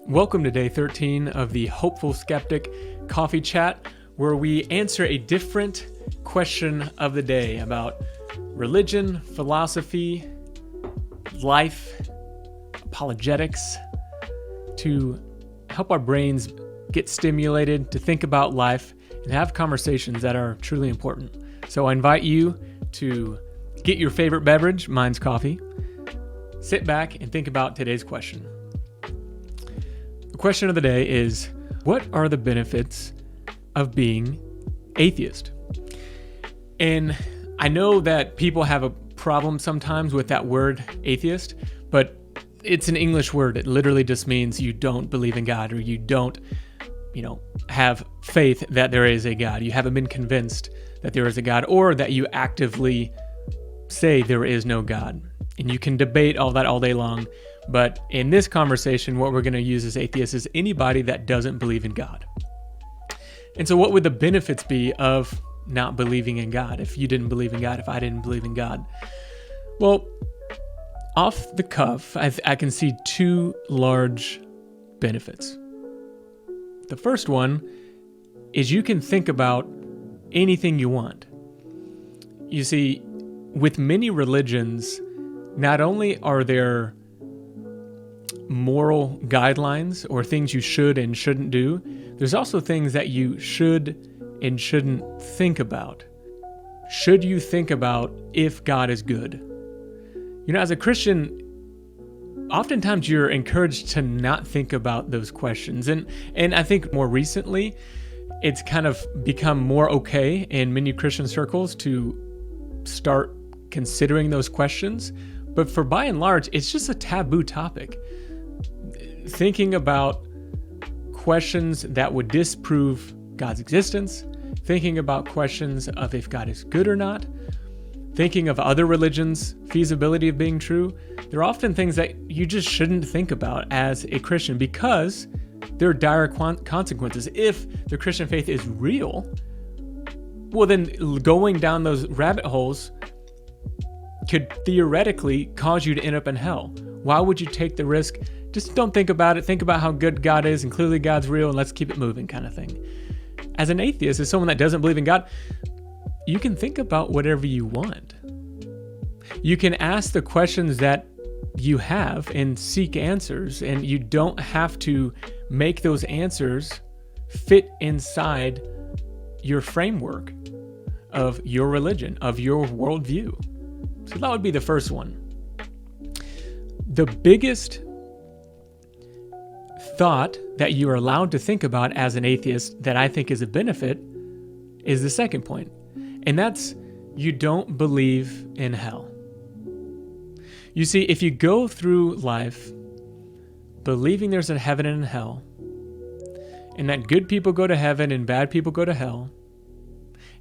Welcome to day 13 of the Hopeful Skeptic Coffee Chat, where we answer a different question of the day about religion, philosophy, life, apologetics, to help our brains get stimulated to think about life and have conversations that are truly important. So I invite you to get your favorite beverage, mine's coffee, sit back and think about today's question. The question of the day is, what are the benefits of being atheist? And I know that people have a problem sometimes with that word atheist, but it's an English word. It literally just means you don't believe in God, or you don't, have faith that there is a God. You haven't been convinced that there is a God, or that you actively say there is no God. And you can debate all that all day long. But in this conversation, what we're going to use as atheists is anybody that doesn't believe in God. And so what would the benefits be of not believing in God? If you didn't believe in God, if I didn't believe in God? Well, off the cuff, I can see two large benefits. The first one is you can think about anything you want. You see, with many religions, not only are there moral guidelines or things you should and shouldn't do, there's also things that you should and shouldn't think about. Should you think about if God is good? As a Christian, oftentimes you're encouraged to not think about those questions. And I think more recently, it's kind of become more okay in many Christian circles to start considering those questions. But for by and large, it's just a taboo topic. Thinking about questions that would disprove God's existence, thinking about questions of if God is good or not, thinking of other religions' feasibility of being true, they're often things that you just shouldn't think about as a Christian because there are dire consequences. If the Christian faith is real, well then going down those rabbit holes could theoretically cause you to end up in hell. Why would you take the risk? Just don't think about it. Think about how good God is, and clearly God's real, and let's keep it moving kind of thing. As an atheist, as someone that doesn't believe in God, you can think about whatever you want. You can ask the questions that you have and seek answers, and you don't have to make those answers fit inside your framework of your religion, of your worldview. So that would be the first one. The biggest thought that you are allowed to think about as an atheist that I think is a benefit is the second point. And that's, you don't believe in hell. You see, if you go through life believing there's a heaven and a hell, and that good people go to heaven and bad people go to hell,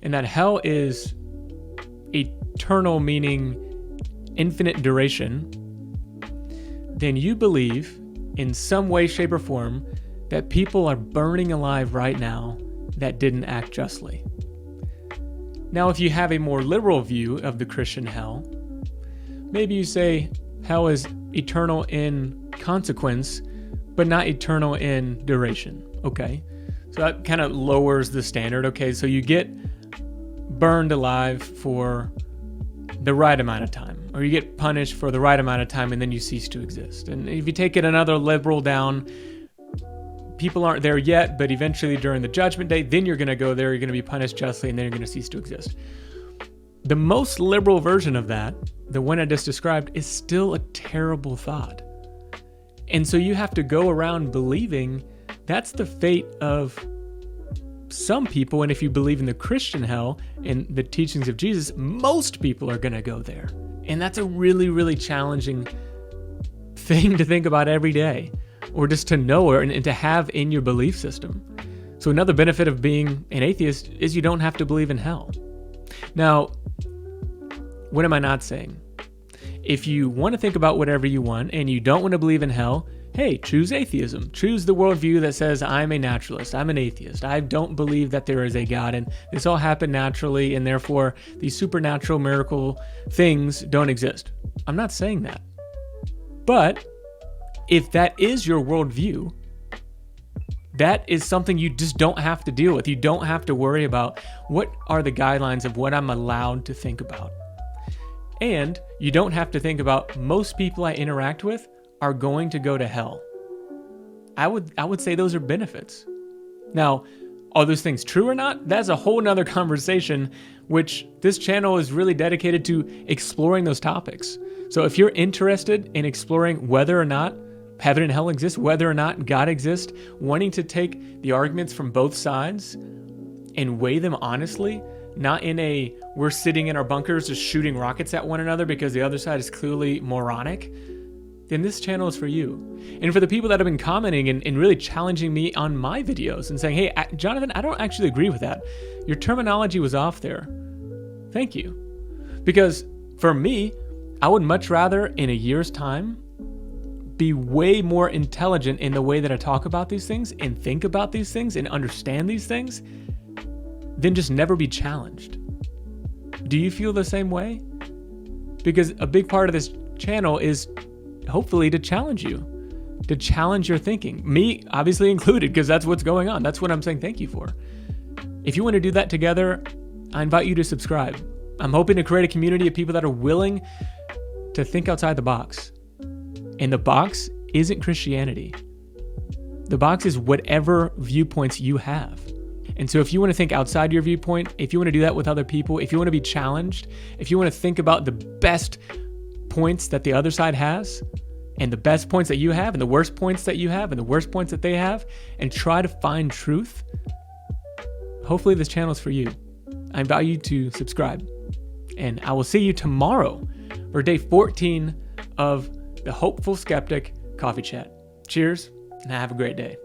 and that hell is eternal, meaning infinite duration, then you believe in some way, shape, or form that people are burning alive right now that didn't act justly. Now, if you have a more liberal view of the Christian hell, maybe you say hell is eternal in consequence, but not eternal in duration. Okay, so that kind of lowers the standard. Okay, so you get burned alive for the right amount of time, or you get punished for the right amount of time, and then you cease to exist. And if you take it another liberal down, people aren't there yet, but eventually during the judgment day, then you're going to go there, you're going to be punished justly, and then you're going to cease to exist. The most liberal version of that, the one I just described, is still a terrible thought. And so you have to go around believing that's the fate of some people, and if you believe in the Christian hell and the teachings of Jesus, most people are going to go there. And that's a really, really challenging thing to think about every day, or just to know and to have in your belief system. So another benefit of being an atheist is you don't have to believe in hell. Now, what am I not saying? If you want to think about whatever you want and you don't want to believe in hell, hey, choose atheism. Choose the worldview that says I'm a naturalist, I'm an atheist. I don't believe that there is a God and this all happened naturally and therefore these supernatural miracle things don't exist. I'm not saying that. But if that is your worldview, that is something you just don't have to deal with. You don't have to worry about what are the guidelines of what I'm allowed to think about. And you don't have to think about most people I interact with are going to go to hell. I would say those are benefits. Now, are those things true or not? That's a whole nother conversation, which this channel is really dedicated to exploring those topics. So if you're interested in exploring whether or not heaven and hell exist, whether or not God exists, wanting to take the arguments from both sides and weigh them honestly, not in a we're sitting in our bunkers just shooting rockets at one another because the other side is clearly moronic, then this channel is for you. And for the people that have been commenting and really challenging me on my videos and saying, hey, Jonathan, I don't actually agree with that. Your terminology was off there. Thank you. Because for me, I would much rather in a year's time be way more intelligent in the way that I talk about these things and think about these things and understand these things than just never be challenged. Do you feel the same way? Because a big part of this channel is hopefully to challenge you, to challenge your thinking. Me, obviously included, because that's what's going on. That's what I'm saying thank you for. If you want to do that together, I invite you to subscribe. I'm hoping to create a community of people that are willing to think outside the box. And the box isn't Christianity. The box is whatever viewpoints you have. And so if you want to think outside your viewpoint, if you want to do that with other people, if you want to be challenged, if you want to think about the best points that the other side has, and the best points that you have, and the worst points that you have, and the worst points that they have, and try to find truth, hopefully this channel is for you. I invite you to subscribe. And I will see you tomorrow for day 14 of the Hopeful Skeptic Coffee Chat. Cheers, and have a great day.